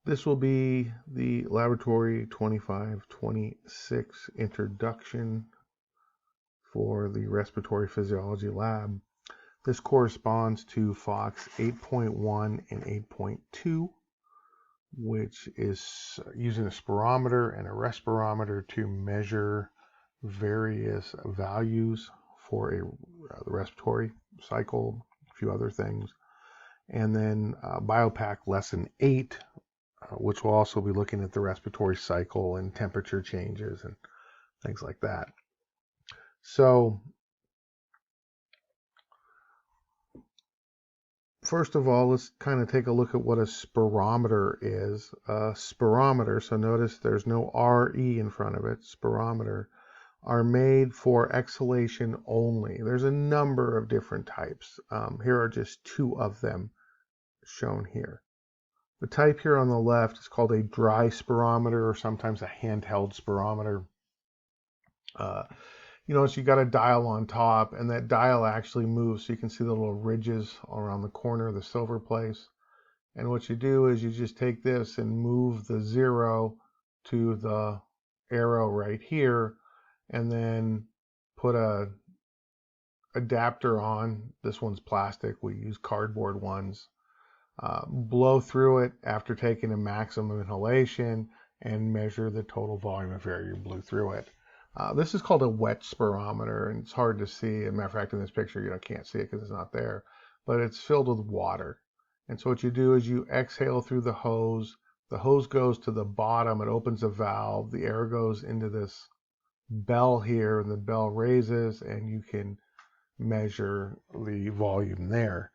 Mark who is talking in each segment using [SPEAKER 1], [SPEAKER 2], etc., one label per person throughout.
[SPEAKER 1] This will be the Laboratory 2526 introduction for the Respiratory Physiology Lab. This corresponds to FOX 8.1 and 8.2, which is using a spirometer and a respirometer to measure various values for the respiratory cycle, a few other things. And then Biopac Lesson 8, which will also be looking at the respiratory cycle and temperature changes and things like that. So first of all, let's kind of take a look at what a spirometer is. A spirometer, so notice there's no RE in front of it, spirometer, are made for exhalation only. There's a number of different types. Here are just two of them shown here. The type here on the left is called a dry spirometer, or sometimes a handheld spirometer. You notice you got a dial on top, and that dial actually moves, so you can see the little ridges around the corner of the silver place. And what you do is you just take this and move the 0 to the arrow right here, and then put a adapter on. This one's plastic. We use cardboard ones. Blow through it after taking a maximum inhalation and measure the total volume of air you blew through it. This is called a wet spirometer, and it's hard to see. As a matter of fact, in this picture, you can't see it because it's not there, but it's filled with water. And so what you do is you exhale through the hose. The hose goes to the bottom. It opens a valve. The air goes into this bell here, and the bell raises, and you can measure the volume there.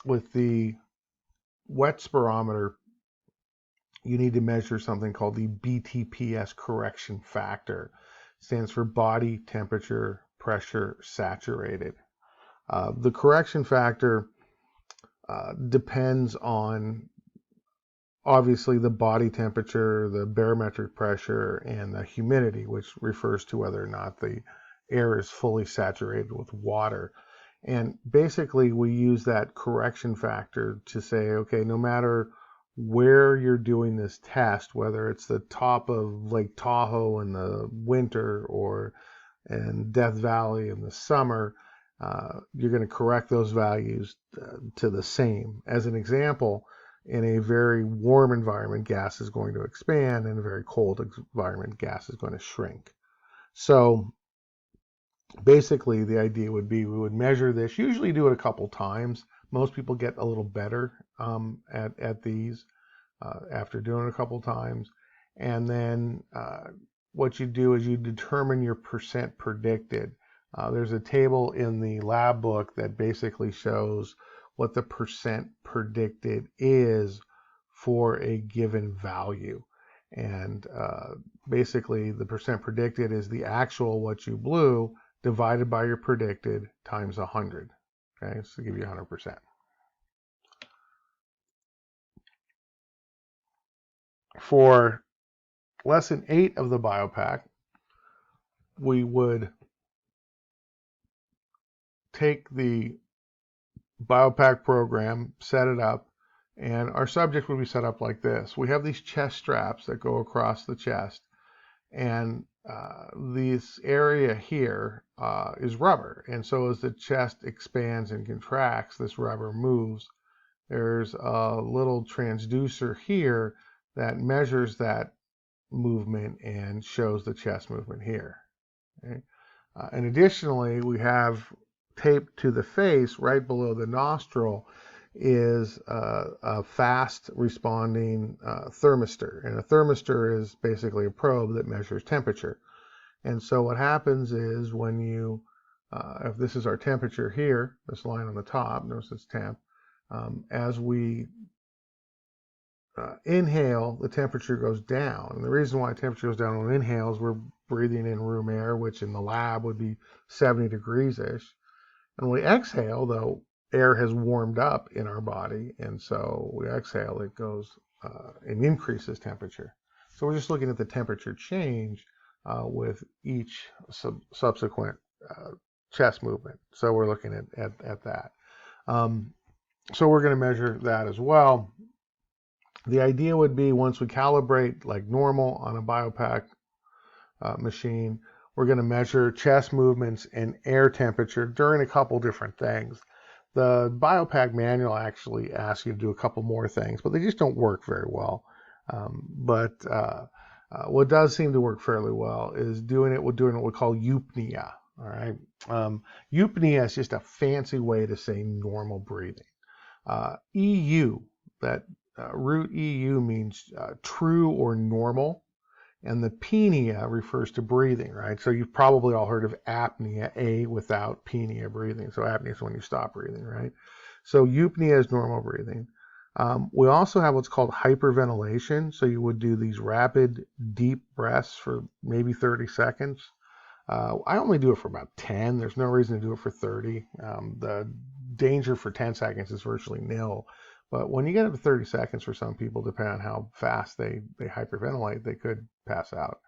[SPEAKER 1] With the wet spirometer, you need to measure something called the BTPS correction factor. It stands for body temperature pressure saturated. The correction factor depends on obviously the body temperature, the barometric pressure, and the humidity, which refers to whether or not the air is fully saturated with water. And basically we use that correction factor to say, okay, no matter where you're doing this test, whether it's the top of Lake Tahoe in the winter or in Death Valley in the summer, you're going to correct those values to the same. As an example, in a very warm environment, gas is going to expand. In a very cold environment, gas is going to shrink. So basically, the idea would be we would measure this, usually do it a couple times. Most people get a little better at these after doing it a couple times. And then what you do is you determine your percent predicted. There's a table in the lab book that basically shows what the percent predicted is for a given value. And basically the percent predicted is the actual what you blew divided by your predicted times 100. Okay, so to give you 100%. For lesson 8 of the Biopac, we would take the Biopac program, set it up, and our subject would be set up like this. We have these chest straps that go across the chest, and this area here is rubber. And so as the chest expands and contracts, this rubber moves. There's a little transducer here that measures that movement and shows the chest movement here. Okay? And additionally, we have taped to the face right below the nostril is a fast responding thermistor. And a thermistor is basically a probe that measures temperature. And so what happens is when you, if this is our temperature here, this line on the top, notice it's temp, as we inhale, the temperature goes down. And the reason why temperature goes down on inhale is we're breathing in room air, which in the lab would be 70 degrees-ish. And when we exhale, though, air has warmed up in our body, and so we exhale, it goes and increases temperature. So we're just looking at the temperature change with each subsequent chest movement. So we're looking at that. So we're going to measure that as well. The idea would be once we calibrate like normal on a Biopac machine, we're going to measure chest movements and air temperature during a couple different things. The Biopac manual actually asks you to do a couple more things, but they just don't work very well. But what does seem to work fairly well is doing what we call eupnea. All right, eupnea is just a fancy way to say normal breathing. EU, that root EU means true or normal. And the pnea refers to breathing, right? So you've probably all heard of apnea, A without pnea, breathing. So apnea is when you stop breathing, right? So eupnea is normal breathing. We also have what's called hyperventilation. So you would do these rapid, deep breaths for maybe 30 seconds. I only do it for about 10. There's no reason to do it for 30. The danger for 10 seconds is virtually nil. But when you get up to 30 seconds for some people, depending on how fast they hyperventilate, they could pass out.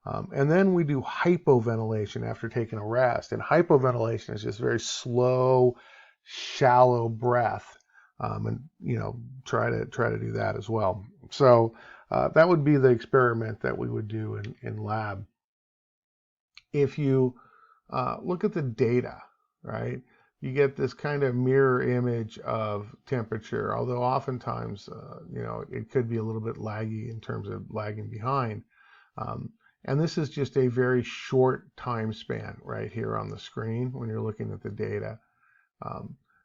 [SPEAKER 1] And then we do hypoventilation after taking a rest. And hypoventilation is just very slow, shallow breath. And try to do that as well. So that would be the experiment that we would do in lab. If you look at the data, right, you get this kind of mirror image of temperature, although oftentimes, it could be a little bit laggy in terms of lagging behind. And this is just a very short time span right here on the screen when you're looking at the data.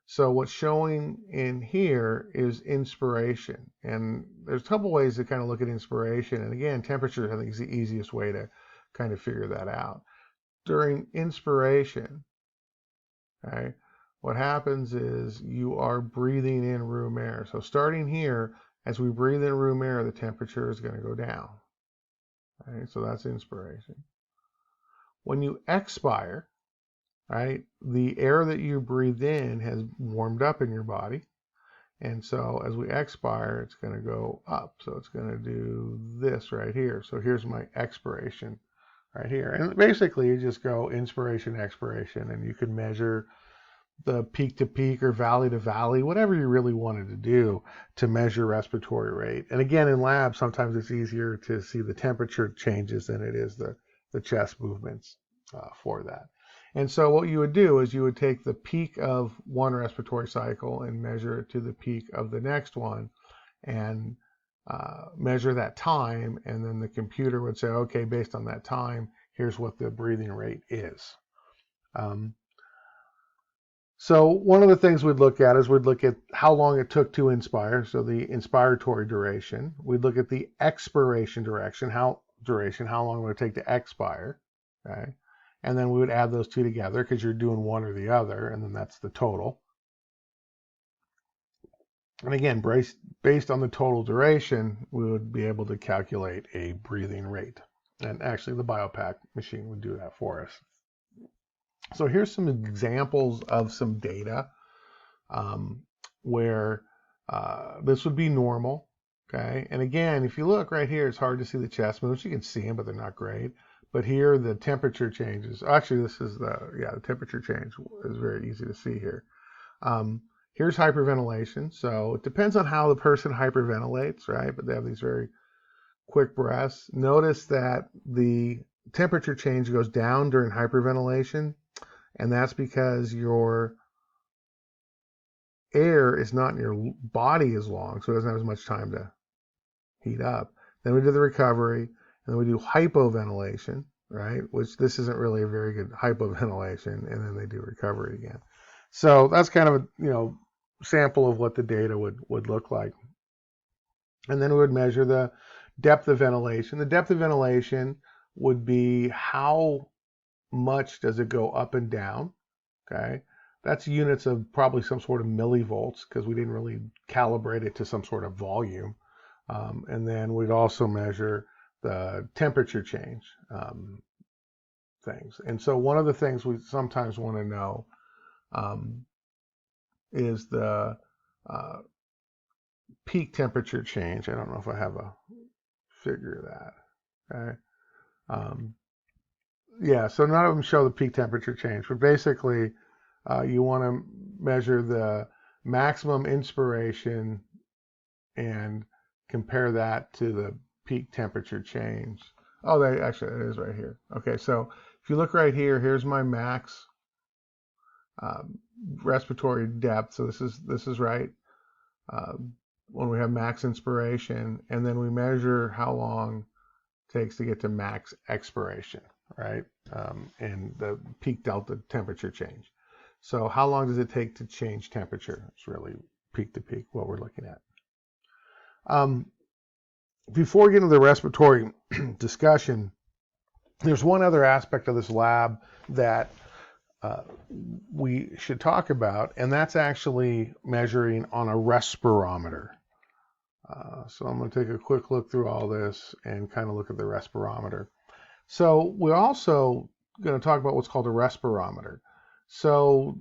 [SPEAKER 1] So what's showing in here is inspiration. And there's a couple ways to kind of look at inspiration. And again, temperature, I think, is the easiest way to kind of figure that out. During inspiration, okay, what happens is you are breathing in room air. So starting here, as we breathe in room air, the temperature is going to go down. Okay, so that's inspiration. When you expire, right, the air that you breathed in has warmed up in your body. And so as we expire, it's going to go up. So it's going to do this right here. So here's my expiration right here. And basically you just go inspiration, expiration, and you can measure the peak to peak or valley to valley, whatever you really wanted to do to measure respiratory rate. And again, in labs, sometimes it's easier to see the temperature changes than it is the chest movements for that. And so what you would do is you would take the peak of one respiratory cycle and measure it to the peak of the next one and measure that time. And then the computer would say, okay, based on that time, here's what the breathing rate is. So one of the things we'd look at is we'd look at how long it took to inspire, so the inspiratory duration. We'd look at the expiration duration, how long would it take to expire, okay? And then we would add those two together because you're doing one or the other, and then that's the total. And again, based on the total duration, we would be able to calculate a breathing rate. And actually, the Biopac machine would do that for us. So here's some examples of some data where this would be normal, okay? And again, if you look right here, it's hard to see the chest moves. You can see them, but they're not great. But here, the temperature changes. Actually, this is the temperature change is very easy to see here. Here's hyperventilation. So it depends on how the person hyperventilates, right? But they have these very quick breaths. Notice that the temperature change goes down during hyperventilation. And that's because your air is not in your body as long, so it doesn't have as much time to heat up. Then we do the recovery, and then we do hypoventilation, right? Which this isn't really a very good hypoventilation, and then they do recovery again. So that's kind of a sample of what the data would look like. And then we would measure the depth of ventilation. The depth of ventilation would be how much does it go up and down, okay? That's units of probably some sort of millivolts because we didn't really calibrate it to some sort of volume. And then we'd also measure the temperature change things. And so one of the things we sometimes want to know is the peak temperature change. I don't know if I have a figure of that, okay? Yeah, so none of them show the peak temperature change, but basically you want to measure the maximum inspiration and compare that to the peak temperature change. Oh, they actually, it is right here. Okay, so if you look right here, here's my max respiratory depth. So this is right when we have max inspiration, and then we measure how long it takes to get to max expiration, right? And the peak delta temperature change. So how long does it take to change temperature? It's really peak to peak what we're looking at. Before we get into the respiratory discussion, there's one other aspect of this lab that we should talk about, and that's actually measuring on a respirometer. So I'm going to take a quick look through all this and kind of look at the respirometer. So we're also going to talk about what's called a respirometer. So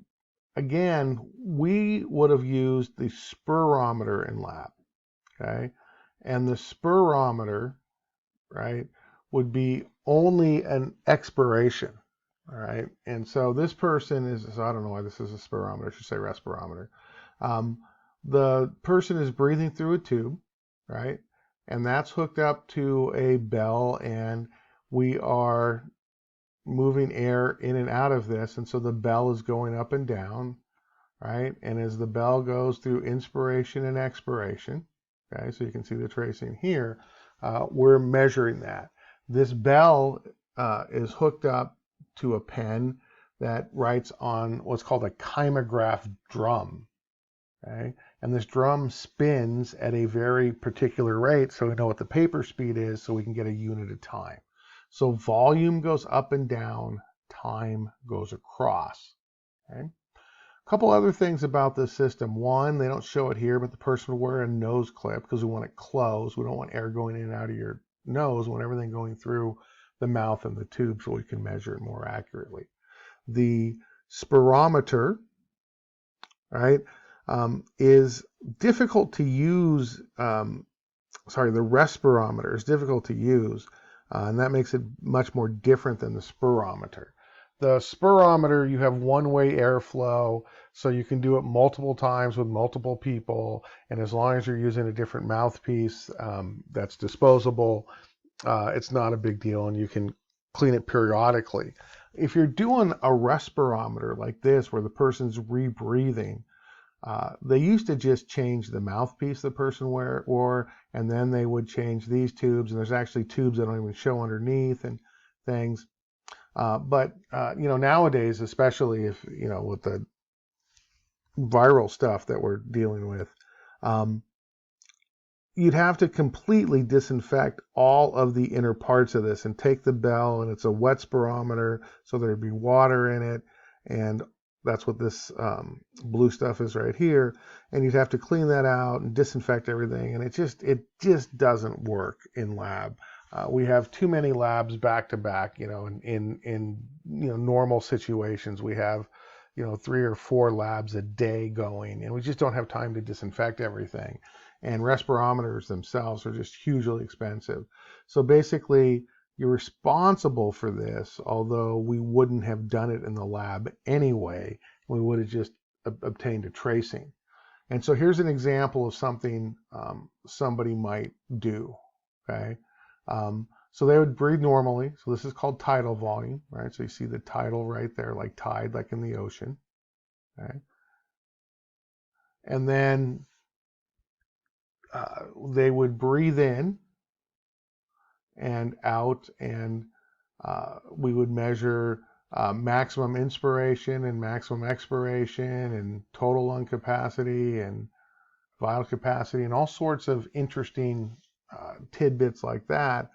[SPEAKER 1] again, we would have used the spirometer in lab, okay? And the spirometer, right, would be only an expiration, all right? And so this person is, so I don't know why this is a spirometer, I should say respirometer. The person is breathing through a tube, right? And that's hooked up to a bell, and we are moving air in and out of this. And so the bell is going up and down, right? And as the bell goes through inspiration and expiration, okay, so you can see the tracing here, we're measuring that. This bell is hooked up to a pen that writes on what's called a chymograph drum. Okay? And this drum spins at a very particular rate, so we know what the paper speed is, so we can get a unit of time. So volume goes up and down, time goes across. Okay? A couple other things about this system. One, they don't show it here, but the person will wear a nose clip because we want it closed. We don't want air going in and out of your nose. We want everything going through the mouth and the tube so we can measure it more accurately. The spirometer, right, is difficult to use. The respirometer is difficult to use, and that makes it much more different than the spirometer. The spirometer, you have one-way airflow, so you can do it multiple times with multiple people, and as long as you're using a different mouthpiece that's disposable, it's not a big deal, and you can clean it periodically. If you're doing a respirometer like this, where the person's rebreathing, they used to just change the mouthpiece the person wore, and then they would change these tubes, and there's actually tubes that don't even show underneath and things. But nowadays, especially if, with the viral stuff that we're dealing with, you'd have to completely disinfect all of the inner parts of this and take the bell, and it's a wet spirometer, so there'd be water in it, and that's what this blue stuff is right here, and you'd have to clean that out and disinfect everything, and it just doesn't work in lab. We have too many labs back to back. In normal situations, we have 3 or 4 labs a day going, and we just don't have time to disinfect everything. And respirometers themselves are just hugely expensive. So basically, you're responsible for this, although we wouldn't have done it in the lab anyway. We would have just obtained a tracing. And so here's an example of something somebody might do, okay? So they would breathe normally. So this is called tidal volume, right? So you see the tidal right there, like tide, like in the ocean, okay? And then they would breathe in and out, and we would measure maximum inspiration and maximum expiration and total lung capacity and vital capacity and all sorts of interesting tidbits like that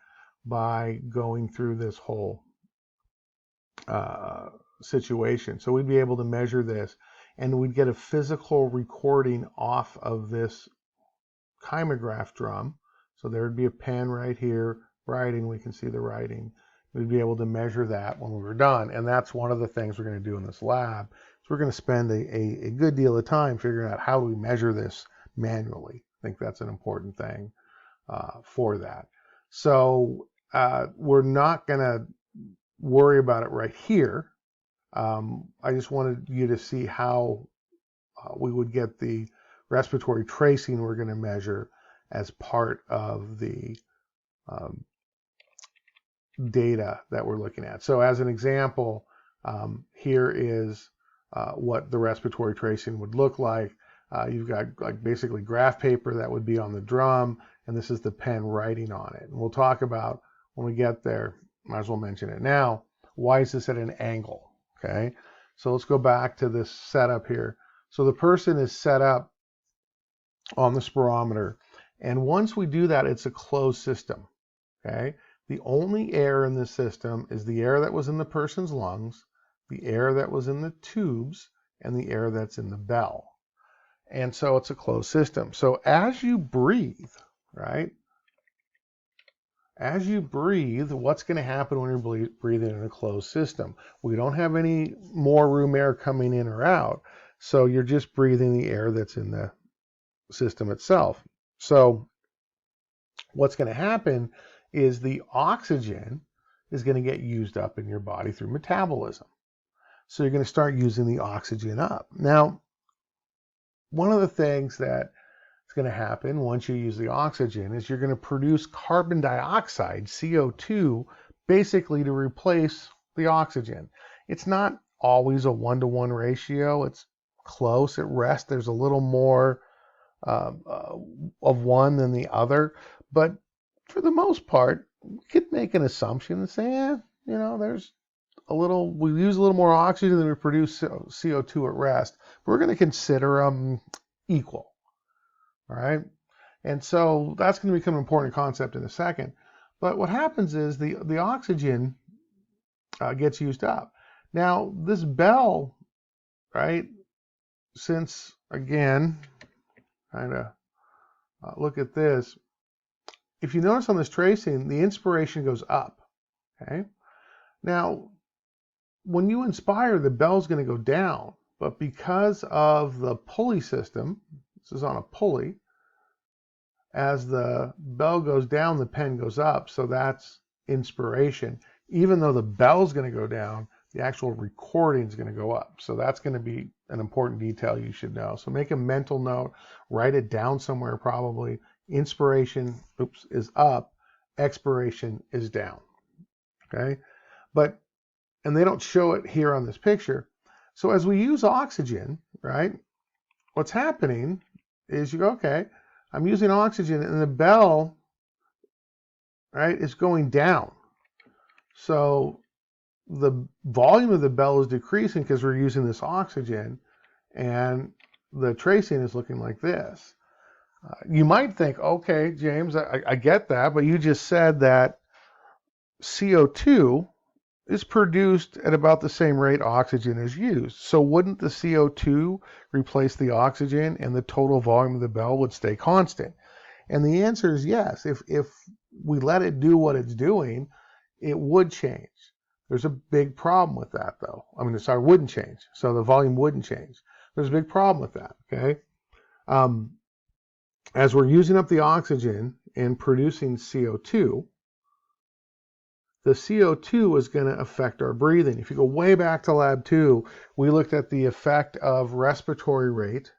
[SPEAKER 1] by going through this whole situation. So we'd be able to measure this, and we'd get a physical recording off of this chymograph drum. So there would be a pen right here writing. We can see the writing. We'd be able to measure that when we were done. And that's one of the things we're going to do in this lab. So we're going to spend a good deal of time figuring out how do we measure this manually. I think that's an important thing for that. So we're not going to worry about it right here. I just wanted you to see how we would get the respiratory tracing we're going to measure, as part of the um, data that we're looking at. So as an example, here is what the respiratory tracing would look like. You've got like basically graph paper that would be on the drum, and this is the pen writing on it. And we'll talk about when we get there, might as well mention it now. Why is this at an angle? Okay, so let's go back to this setup here. So the person is set up on the spirometer, and once we do that, it's a closed system. Okay, the only air in this system is the air that was in the person's lungs, the air that was in the tubes, and the air that's in the bell. And so it's a closed system. So as you breathe, right? As you breathe, what's going to happen when you're breathing in a closed system? We don't have any more room air coming in or out. So you're just breathing the air that's in the system itself. So what's going to happen is the oxygen is going to get used up in your body through metabolism. So you're going to start using the oxygen up. Now, one of the things that is going to happen once you use the oxygen is you're going to produce carbon dioxide, CO2, basically to replace the oxygen. It's not always a 1-to-1 ratio. It's close. At rest, there's a little more of one than the other. But for the most part, we could make an assumption and say, there's we use a little more oxygen than we produce CO2 at rest. We're going to consider them equal. All right. And so that's going to become an important concept in a second. But what happens is the oxygen gets used up. Now, this bell, right, since, again, kind of look at this. If you notice on this tracing, the inspiration goes up. Okay. Now, when you inspire, the bell's going to go down, but because of the pulley system, this is on a pulley, as the bell goes down, the pen goes up, so that's inspiration. Even though the bell's going to go down, the actual recording is going to go up. So that's going to be an important detail you should know. So make a mental note, write it down somewhere probably. Inspiration, is up, expiration is down. Okay? And they don't show it here on this picture. So as we use oxygen, right, what's happening is you go, okay, I'm using oxygen and the bell, right, is going down. So the volume of the bell is decreasing because we're using this oxygen, and the tracing is looking like this. You might think, okay, James, I get that, but you just said that CO2 is produced at about the same rate oxygen is used. So wouldn't the CO2 replace the oxygen and the total volume of the bell would stay constant? And the answer is yes. If we let it do what it's doing, it would change. There's a big problem with that, though. Wouldn't change. So the volume wouldn't change. There's a big problem with that, okay? As we're using up the oxygen and producing CO2, the CO2 is going to affect our breathing. If you go way back to lab 2, we looked at the effect of respiratory rate,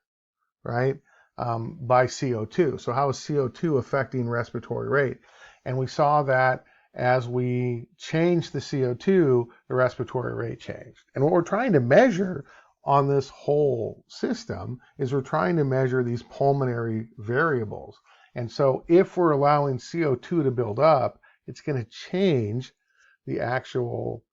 [SPEAKER 1] right, by CO2. So how is CO2 affecting respiratory rate? And we saw that as we changed the CO2, the respiratory rate changed. And what we're trying to measure on this whole system is we're trying to measure these pulmonary variables. And so if we're allowing CO2 to build up, it's going to change the actual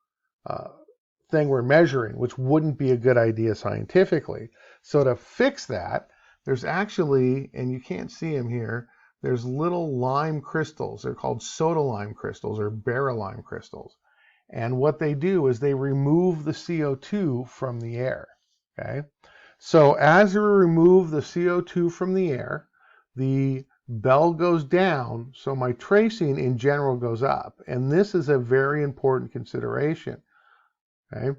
[SPEAKER 1] thing we're measuring, which wouldn't be a good idea scientifically. So to fix that, there's actually, and you can't see them here, there's little lime crystals. They're called soda lime crystals or berylime crystals. And what they do is they remove the CO2 from the air. Okay? So as you remove the CO2 from the air, the bell goes down, so my tracing in general goes up. And this is a very important consideration. Okay?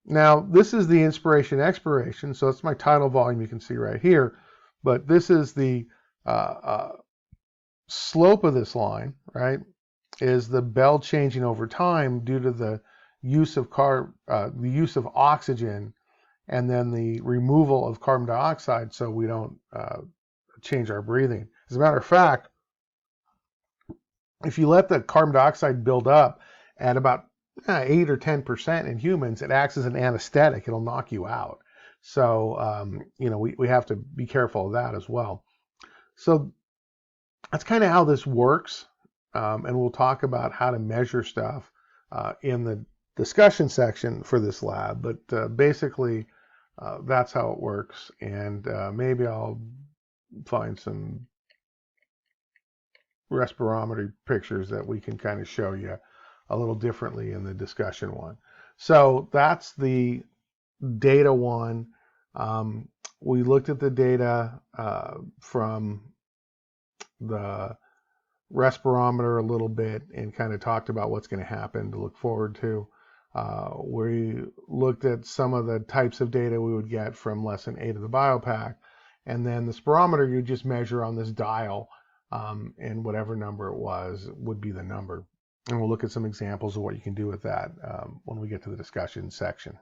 [SPEAKER 1] Now, this is the inspiration expiration, so that's my tidal volume you can see right here. But this is the slope of this line, right, is the bell changing over time due to the use of oxygen and then the removal of carbon dioxide so we don't change our breathing. As a matter of fact, if you let the carbon dioxide build up at about 8 or 10% in humans, it acts as an anesthetic. It'll knock you out. So, we have to be careful of that as well. So that's kind of how this works. And we'll talk about how to measure stuff in the discussion section for this lab. But basically, that's how it works. And maybe I'll find some respirometry pictures that we can kind of show you a little differently in the discussion one. So that's the data one. We looked at the data from the respirometer a little bit and kind of talked about what's going to happen to look forward to. We looked at some of the types of data we would get from lesson 8 of the Biopac. And then the spirometer you just measure on this dial, and whatever number it was would be the number. And we'll look at some examples of what you can do with that when we get to the discussion section.